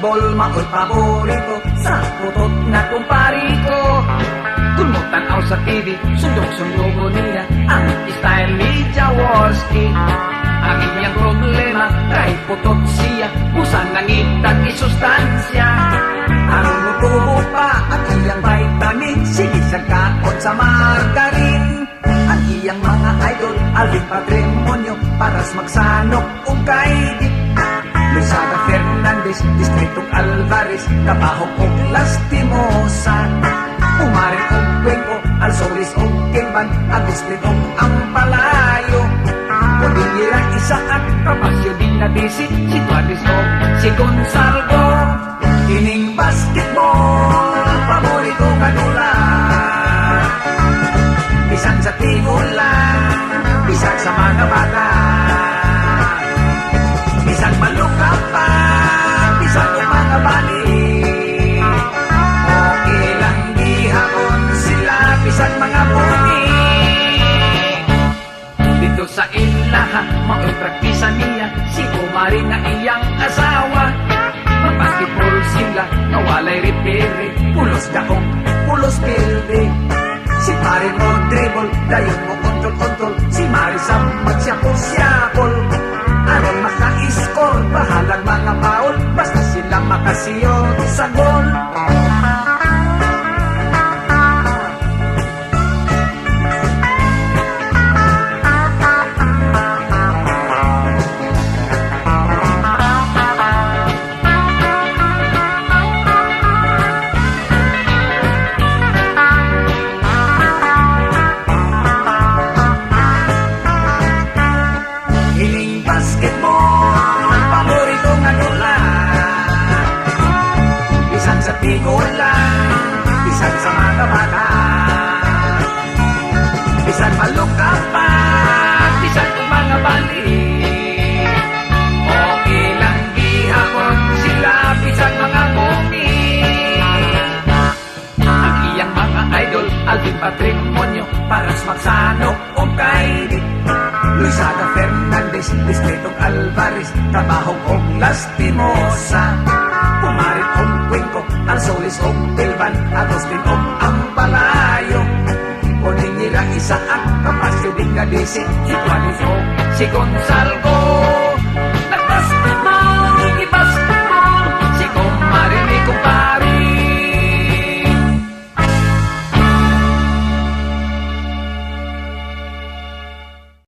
basketball mao'y paborito sa putot na kumpari ko. Tulmutan ako sa TV, sundok-sundogo niya ang style ni Jaworski. Ang iyang problema, kahit putot siya, kusang nangitag isustansya. Ang nutubo pa ang iyang vitamin, sige siyang kaon sa margarin. Ang iyang mga idol, Alvin Patrimonio, paras magsanok o kaidit. Luzada Fernandez, Distritong Alvarez, Tabaho o Lastimosa. Umarin o Cuenco, Alsoris o Kilban, Agustin o Ampalayo. Pudingira Isaac, Capasio din na bisi, si Tuadis o si Gonzalvo. Kining basketball, paborito kanula. Bisan sa tigulan, bisan sa mga bata. Bisan maluka pa, bisan yung mga bali. Okay lang gihapon sila, bisan mga bungi. Dito sa ilaha, mao'y praktisan niya, si Umari nga iyang asawa. Mag-basketball sila, nawalay repere, pulos daong, pulos pilde. Si Mari mo dribble, dayon mo kontrol-kontrol, si Mari sa magsyapol-syapol. Aron maka-score, bahalang mga foul, basta sila makasiyot sa gol. Tigulan, bisan sa mga bata. Bisan maluka pa, bisan kung mga bali. Okay lang gihapon sila, bisan mga bungi. Ang iyang mga idol, Alvin Patrimonio, paras magsanok o kaidit. Luisada Fernandez, Distritong Alvarez, Trabaho o Lastimosa. Pumarin o Cuenco, Alsolis o Pilban, Agustin o Ampalayo. Pudingira Isaac, Capasio din na bisi, si Tuadis o si Gonzalvo.